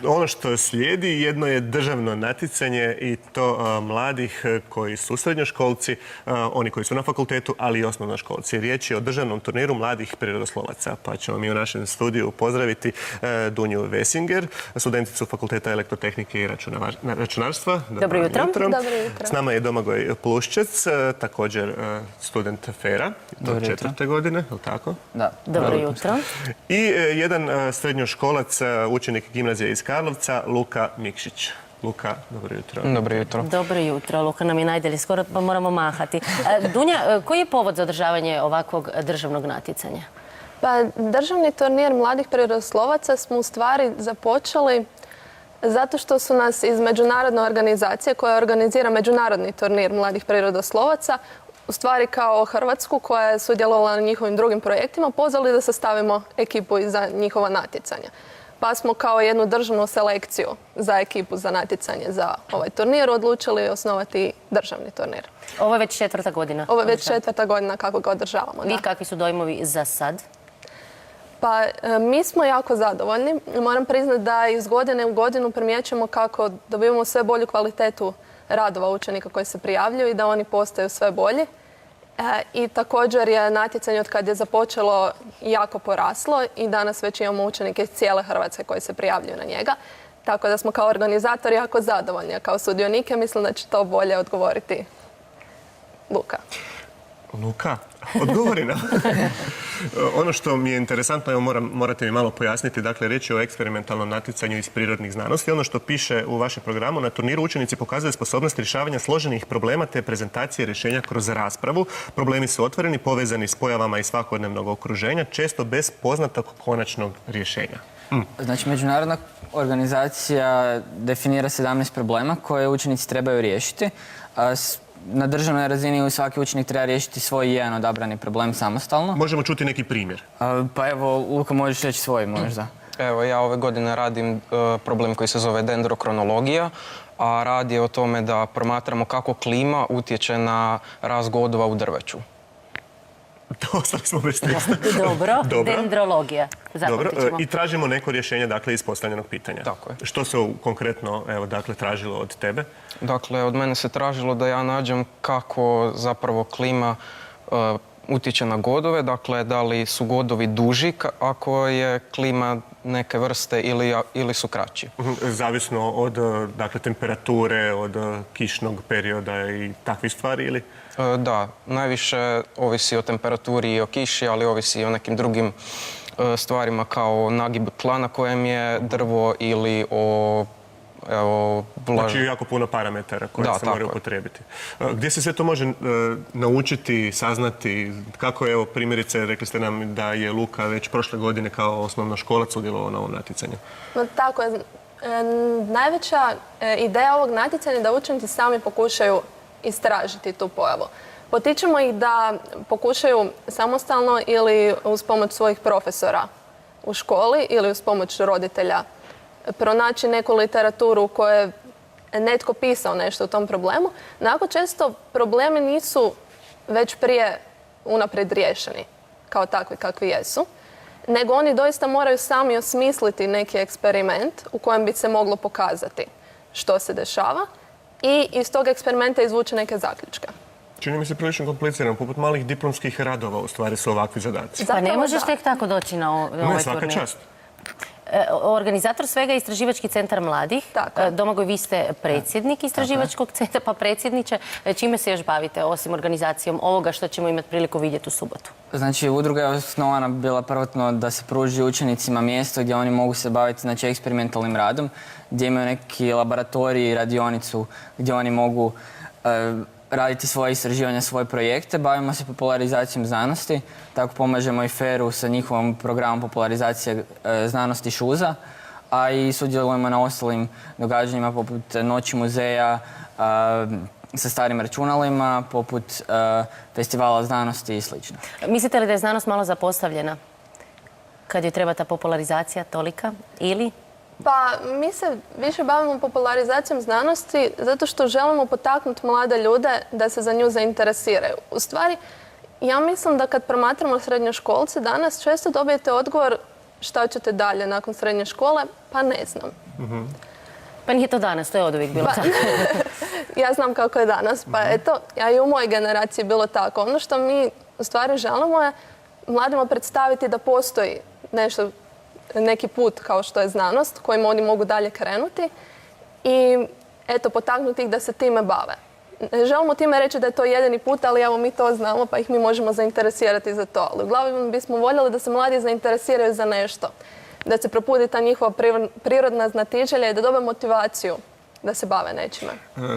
Ono što slijedi jedno je državno natjecanje i to mladih koji su srednjoškolci, oni koji su na fakultetu, ali i osnovnoškolci. Riječ je o državnom turniru mladih prirodoslovaca, pa ćemo mi u našem studiju pozdraviti Dunju Vesinger, studenticu Fakulteta elektrotehnike i računarstva. Dobro jutro. Dobro jutro. S nama je Domagoj Pluščec, također student FER-a, to 4. godine, je li tako? Da. Dobro jutro. I jedan srednjoškolac, učenik gimnazije iz Karlovca, Luka Mikšić. Luka, dobro jutro. Dobro jutro. Dobro jutro. Luka nam je najdalje skoro, pa moramo mahati. Dunja, koji je povod za održavanje ovakvog državnog natjecanja? Pa, državni turnir mladih prirodoslovaca smo u stvari započeli zato što su nas iz međunarodne organizacije koja organizira međunarodni turnir mladih prirodoslovaca, u stvari kao Hrvatsku koja je sudjelovala na njihovim drugim projektima, pozvali da sastavimo ekipu za njihova natjecanja. Pa smo kao jednu državnu selekciju za ekipu za natjecanje za ovaj turnir odlučili osnovati državni turnir. Ovo je već 4. godina. Ovo je već 4. godina kako ga održavamo. Vi kakvi su dojmovi za sad? Pa mi smo jako zadovoljni. Moram priznati da iz godine u godinu primjećujemo kako dobivamo sve bolju kvalitetu radova učenika koji se prijavljuju i da oni postaju sve bolji. I također je natjecanje od kad je započelo jako poraslo i danas već imamo učenike iz cijele Hrvatske koji se prijavljuju na njega. Tako da smo kao organizatori jako zadovoljni, a kao sudionike mislim da će to bolje odgovoriti Luka. Luka, odgovori nam. Ono što mi je interesantno, evo morate mi malo pojasniti, dakle riječ je o eksperimentalnom natjecanju iz prirodnih znanosti. Ono što piše u vašem programu, na turniru učenici pokazuju sposobnost rješavanja složenih problema te prezentacije rješenja kroz raspravu. Problemi su otvoreni, povezani s pojavama iz svakodnevnog okruženja, često bez poznatog konačnog rješenja. Znači, međunarodna organizacija definira 17 problema koje učenici trebaju riješiti. Na državnoj razini svaki učenik treba riješiti svoj jedan odabrani problem samostalno. Možemo čuti neki primjer. Pa evo, Luka, možeš reći svoj možda. Evo, ja ove godine radim problem koji se zove dendrokronologija, a radi je o tome da promatramo kako klima utječe na rast godova u drveću. Ostali smo bez teksta. Dobro. Dendrologija. Dobro. I tražimo neko rješenje, dakle, iz postavljenog pitanja. Tako je. Što se konkretno, evo, dakle, tražilo od tebe? Dakle, od mene se tražilo da ja nađem kako zapravo klima utječe na godove, dakle, da li su godovi duži ako je klima neke vrste ili su kraći. Zavisno od, dakle, temperature, od kišnog perioda i takvih stvari ili? Da, najviše ovisi o temperaturi i o kiši, ali ovisi i o nekim drugim stvarima kao nagib tla na kojem je drvo ili o Znači jako puno parametara koje se moraju upotrijebiti. Gdje se sve to može naučiti, saznati? Kako je, evo, primjerice, rekli ste nam da je Luka već prošle godine kao osnovnoškolac sudjelovao na ovom natjecanju. Tako je. Najveća ideja ovog natjecanja je da učenici sami pokušaju istražiti tu pojavu. Potičemo ih da pokušaju samostalno ili uz pomoć svojih profesora u školi ili uz pomoć roditelja pronaći neku literaturu u kojoj je netko pisao nešto o tom problemu. Jako često problemi nisu već prije unaprijed riješeni kao takvi kakvi jesu, nego oni doista moraju sami osmisliti neki eksperiment u kojem bi se moglo pokazati što se dešava i iz tog eksperimenta izvući neke zaključke. Čini mi se prilično komplicirano, poput malih diplomskih radova u stvari su ovakvi zadaci. Pa ne možeš tek tako doći na ovaj turnir. Ne, svaka čast. Organizator svega je Istraživački centar mladih. Domagoj, vi ste predsjednik Istraživačkog centra, pa predsjedniče, čime se još bavite osim organizacijom ovoga što ćemo imati priliku vidjeti u subotu? Znači, udruga je osnovana bila prvotno da se pruži učenicima mjesto gdje oni mogu se baviti, znači, eksperimentalnim radom, gdje imaju neki laboratorij i radionicu gdje oni mogu raditi svoje istraživanja, svoje projekte. Bavimo se popularizacijom znanosti, tako pomažemo i FER-u sa njihovom programom popularizacije znanosti ŠUZA, a i sudjelujemo na ostalim događanjima poput Noći muzeja sa starim računalima, poput festivala znanosti i sl. Mislite li da je znanost malo zapostavljena kad joj treba ta popularizacija tolika ili? Pa mi se više bavimo popularizacijom znanosti zato što želimo potaknuti mlade ljude da se za nju zainteresiraju. U stvari, ja mislim da kad promatramo srednjoškolce danas često dobijete odgovor šta ćete dalje nakon srednje škole, pa ne znam. Pa nije to danas, to je oduvijek bilo tako. Ja znam kako je danas, pa eto, a i u mojoj generaciji bilo tako. Ono što mi u stvari želimo je mladima predstaviti da postoji nešto, neki put kao što je znanost, kojim oni mogu dalje krenuti i eto, potaknuti ih da se time bave. Ne želimo time reći da je to jedini put, ali evo mi to znamo pa ih mi možemo zainteresirati za to. Ali uglavnom bismo voljeli da se mladi zainteresiraju za nešto. Da se probudi ta njihova prirodna znatiželja i da dobe motivaciju da se bave nečime.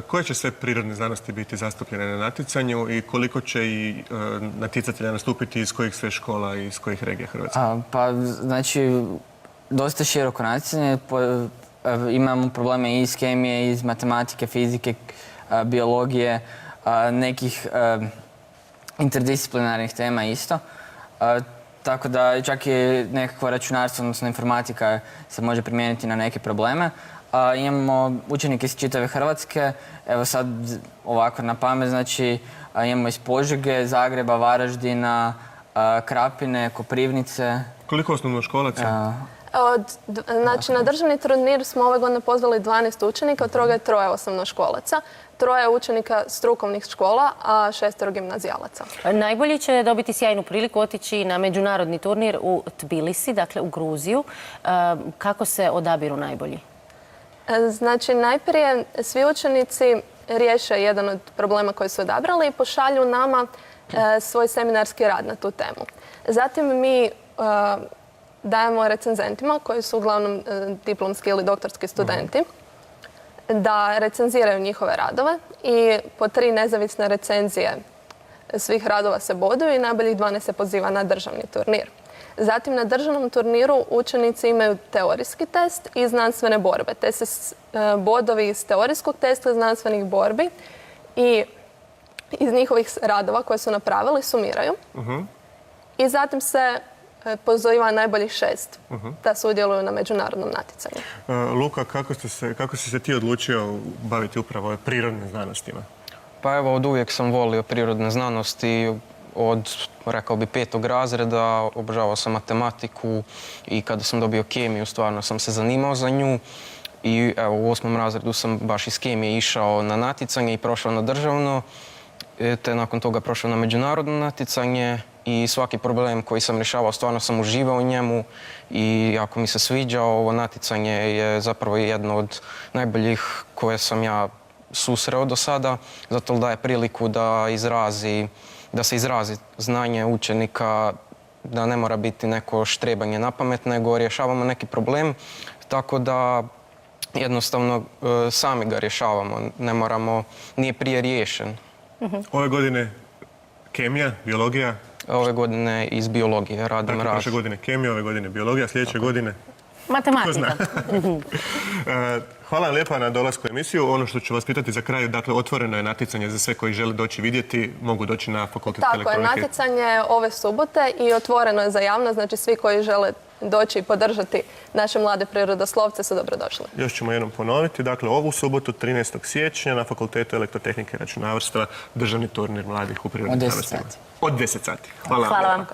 Koje će sve prirodne znanosti biti zastupljene na natjecanju i koliko će i natjecatelja nastupiti iz kojih sve škola i iz kojih regija Hrvatske? Pa, znači, dosta široko natjecanje. Imamo probleme i iz kemije, i iz matematike, fizike, biologije, nekih interdisciplinarnih tema isto. Tako da čak i nekakvo računarstvo, odnosno informatika se može primijeniti na neke probleme. Imamo učenike iz čitave Hrvatske, evo sad ovako na pamet, znači imamo iz Požege, Zagreba, Varaždina, Krapine, Koprivnice. Koliko osnovnoškolaca? Znači, na državni turnir smo ove godine pozvali 12 učenika, od toga je 3 osnovnoškolaca, 3 učenika strukovnih škola, a 6 gimnazijalaca. Najbolji će dobiti sjajnu priliku otići na međunarodni turnir u Tbilisi, dakle u Gruziju. Kako se odabiru najbolji? Znači, najprije svi učenici riješe jedan od problema koji su odabrali i pošalju nama svoj seminarski rad na tu temu. Zatim mi dajemo recenzentima, koji su uglavnom diplomski ili doktorski studenti, da recenziraju njihove radove i po 3 nezavisne recenzije svih radova se boduju i najboljih 12 se poziva na državni turnir. Zatim na državnom turniru učenici imaju teorijski test i znanstvene borbe, te se bodovi iz teorijskog testa i znanstvenih borbi i iz njihovih radova koje su napravili sumiraju. I zatim se poziva najboljih 6 da sudjeluju na međunarodnom natjecanju. Luka, kako si se ti odlučio baviti upravo prirodnim znanostima? Pa evo, od uvijek sam volio prirodne znanosti. Od, rekao bi, 5. razreda obožavao sam matematiku i kada sam dobio kemiju, stvarno sam se zanimao za nju. I evo, u 8. razredu sam baš iz kemije išao na natjecanje i prošao na državno, te nakon toga prošao na međunarodno natjecanje i svaki problem koji sam rješavao, stvarno sam uživao u njemu i jako mi se sviđa. Ovo natjecanje je zapravo jedno od najboljih koje sam ja susreo do sada, zato daje priliku da se izrazi znanje učenika, da ne mora biti neko štrebanje na pamet, nego rješavamo neki problem, tako da jednostavno sami ga rješavamo, nije prije riješen. Ove godine kemija, biologija? Ove godine iz biologije radim Dakle, prošle godine kemija, ove godine biologija, sljedeće godine? Matematika. Hvala lijepa na dolasku u emisiju. Ono što ću vas pitati za kraj, dakle, otvoreno je natjecanje za sve koji žele doći vidjeti, mogu doći na Fakultet elektronike. Tako je, natjecanje ove subote i otvoreno je za javnost, znači svi koji žele doći i podržati naše mlade prirodoslovce su dobrodošli. Još ćemo jednom ponoviti, dakle, ovu subotu, 13. siječnja, na Fakultetu elektrotehnike i računarstva, državni turnir mladih u prirodnim znanostima. Od 10 sati. Od 10 sati. Hvala vam.